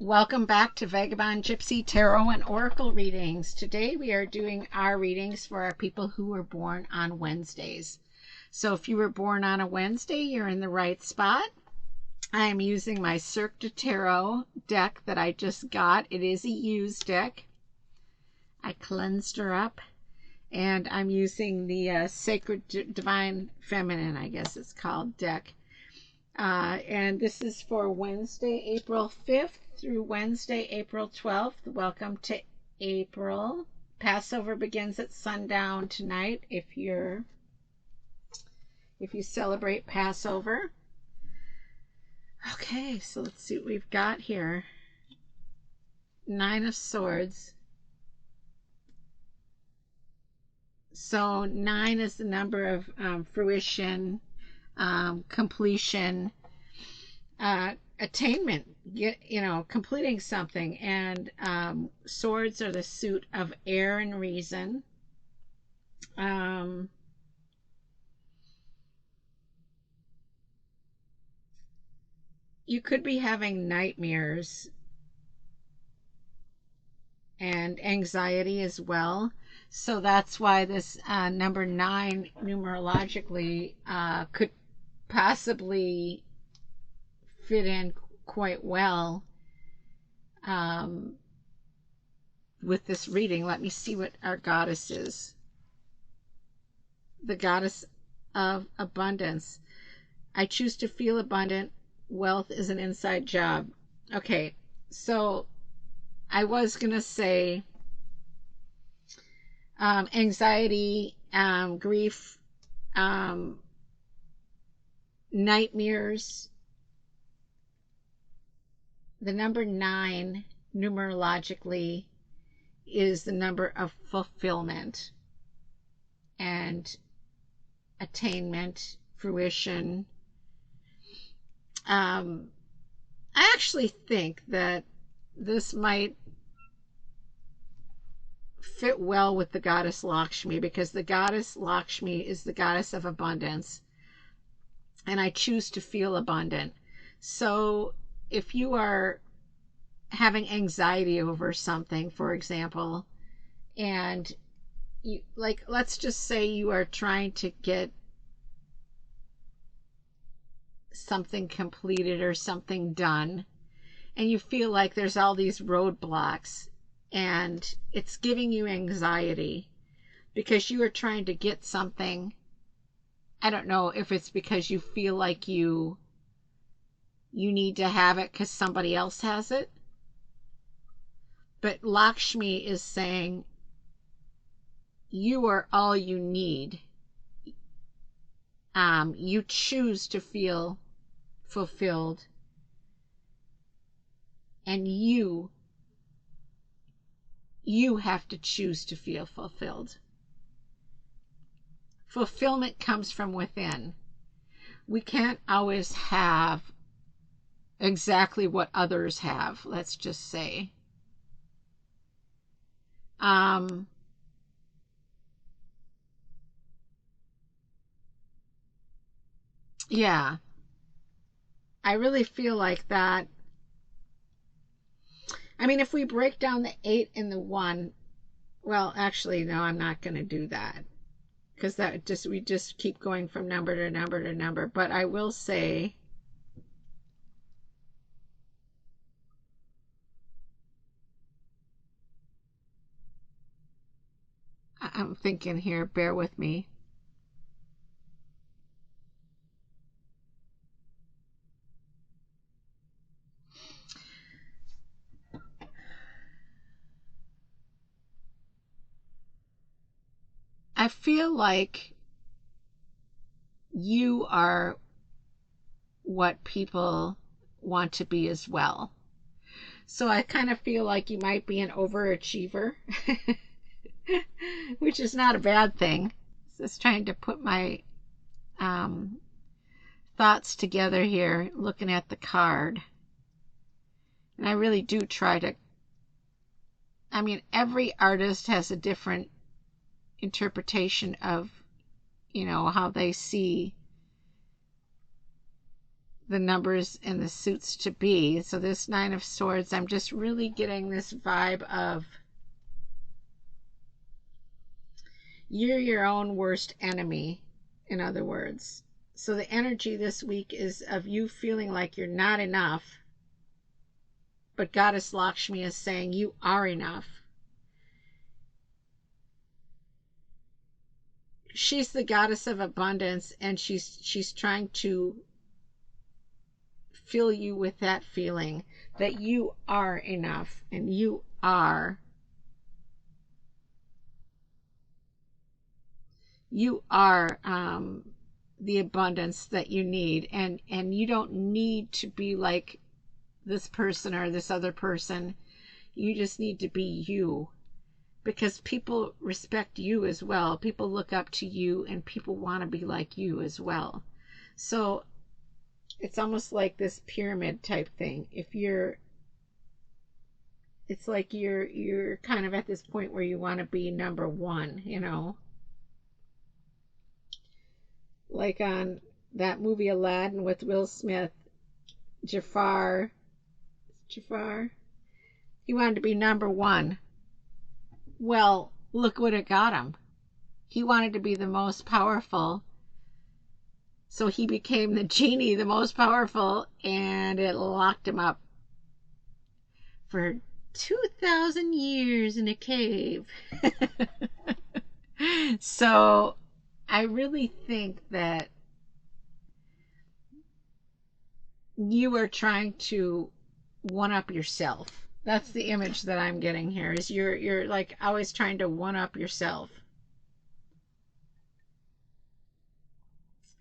Welcome back to Vagabond, Gypsy, Tarot, and Oracle readings. Today we are doing our readings for our people who were born on Wednesdays. So if you were born on a Wednesday, you're in the right spot. I am using my Cirque du Tarot deck that I just got. It is a used deck. I cleansed her up. And I'm using the Sacred Divine Feminine, I guess it's called, deck. And this is for Wednesday, April 5th through Wednesday, April 12th. Welcome to April. Passover begins at sundown tonight if you celebrate Passover. Okay, so let's see what we've got here. Nine of Swords. So 9 is the number of fruition, completion, attainment, completing something. And swords are the suit of air and reason. You could be having nightmares and anxiety as well. So that's why this number 9 numerologically could possibly fit in quite well with this reading. Let me see what our goddess is. The goddess of abundance. I choose to feel abundant. Wealth is an inside job. Okay, so I was going to say anxiety, grief, nightmares. The number 9 numerologically is the number of fulfillment and attainment, fruition. I actually think that this might fit well with the goddess Lakshmi, because the goddess Lakshmi is the goddess of abundance, and I choose to feel abundant. So if you are having anxiety over something, for example, and you, like, let's just say you are trying to get something completed or something done, and you feel like there's all these roadblocks and it's giving you anxiety because you are trying to get something. I don't know if it's because you feel like you need to have it because somebody else has it. But Lakshmi is saying you are all you need. You choose to feel fulfilled, and you have to choose to feel fulfilled. Fulfillment comes from within. We can't always have exactly what others have, let's just say. Yeah, I really feel like that. I mean, if we break down the 8 and the 1, well, actually, no, I'm not going to do that, because we just keep going from number to number to number. But I will say, I'm thinking here, bear with me. I feel like you are what people want to be as well. So I kind of feel like you might be an overachiever, which is not a bad thing. Just trying to put my thoughts together here, looking at the card. And I really do try to, I mean, every artist has a different interpretation of, how they see the numbers and the suits to be. So this Nine of Swords, I'm just really getting this vibe of you're your own worst enemy, in other words. So the energy this week is of you feeling like you're not enough, but Goddess Lakshmi is saying you are enough. She's the goddess of abundance, and she's trying to fill you with that feeling that you are enough and you are the abundance that you need, and you don't need to be like this person or this other person. You just need to be you, because people respect you as well. People look up to you, and people want to be like you as well. So it's almost like this pyramid type thing. It's like you're kind of at this point where you want to be number one, you know, like on that movie Aladdin with Will Smith. Jafar, he wanted to be number one. Well, look what it got him. He wanted to be the most powerful, so he became the genie, the most powerful, and it locked him up for 2,000 years in a cave. So I really think that you are trying to one up yourself. That's the image that I'm getting here, is you're like always trying to one up yourself.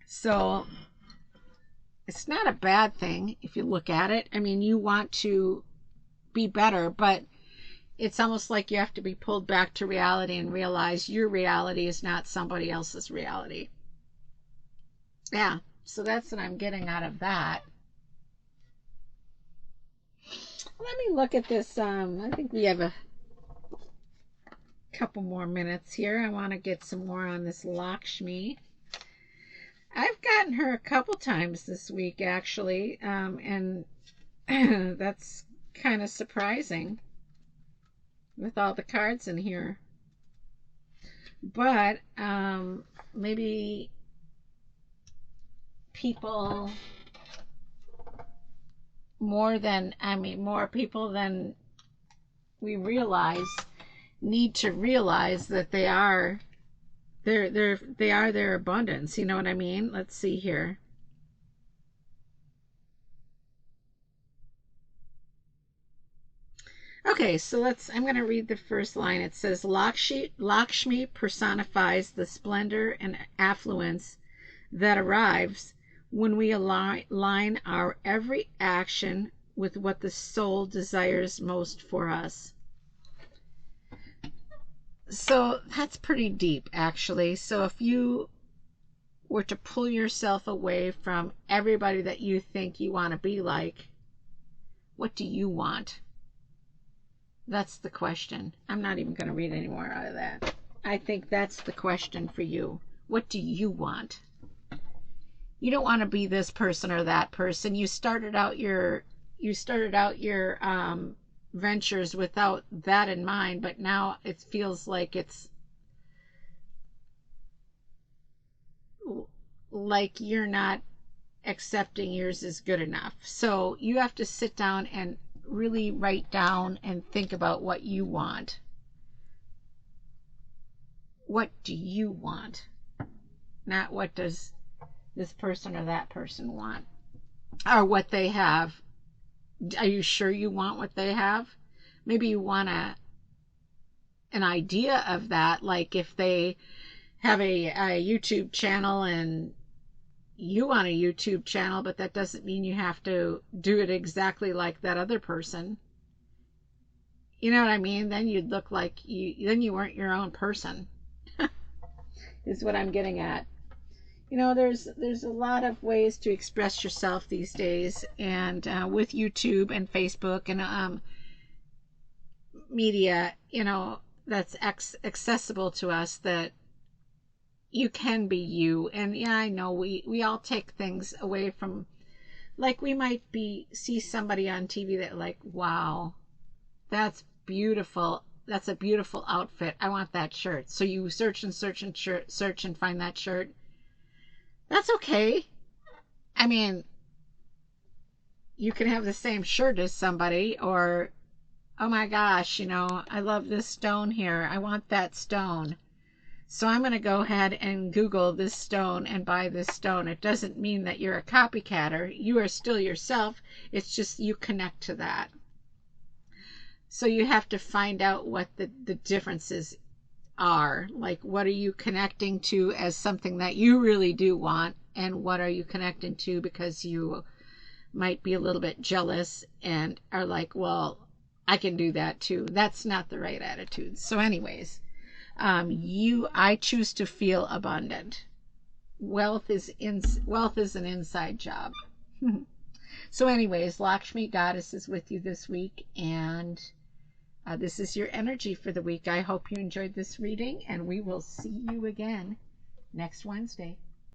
So it's not a bad thing if you look at it. I mean, you want to be better, but it's almost like you have to be pulled back to reality and realize your reality is not somebody else's reality. Yeah, so that's what I'm getting out of that. Let me look at this. I think we have a couple more minutes here. I want to get some more on this Lakshmi. I've gotten her a couple times this week, actually, and that's kind of surprising with all the cards in here. But maybe people more people than we realize need to realize that they are their abundance. You know what I mean? Let's see here. Okay, so I'm going to read the first line. It says, Lakshmi personifies the splendor and affluence that arrives when we align our every action with what the soul desires most for us. So that's pretty deep, actually. So if you were to pull yourself away from everybody that you think you want to be like, what do you want? That's the question. I'm not even going to read any more out of that. I think that's the question for you. What do you want? You don't want to be this person or that person. You started out your ventures without that in mind, but now it feels like you're not accepting yours is good enough. So you have to sit down and really write down and think about what you want. What do you want? Not what does this person or that person want, or what they have. Are you sure you want what they have? Maybe you want an idea of that, like if they have a YouTube channel and you want a YouTube channel, but that doesn't mean you have to do it exactly like that other person. You know what I mean? Then you'd look like then you weren't your own person. Is what I'm getting at. You know, there's a lot of ways to express yourself these days, and with YouTube and Facebook and media, you know, that's accessible to us, that you can be you. And yeah, I know we all take things away from Like we might see somebody on TV that like, wow, that's beautiful. That's a beautiful outfit. I want that shirt. So you search and search and search and find that shirt. That's okay. I mean, you can have the same shirt as somebody, or, oh my gosh, I love this stone here. I want that stone. So I'm going to go ahead and Google this stone and buy this stone. It doesn't mean that you're a copycatter. You are still yourself. It's just you connect to that. So you have to find out what the differences are. Like, what are you connecting to as something that you really do want? And what are you connecting to because you might be a little bit jealous and are like, well, I can do that too. That's not the right attitude. So anyways, I choose to feel abundant. Wealth is an inside job. So anyways, Lakshmi Goddess is with you this week, and this is your energy for the week. I hope you enjoyed this reading, and we will see you again next Wednesday.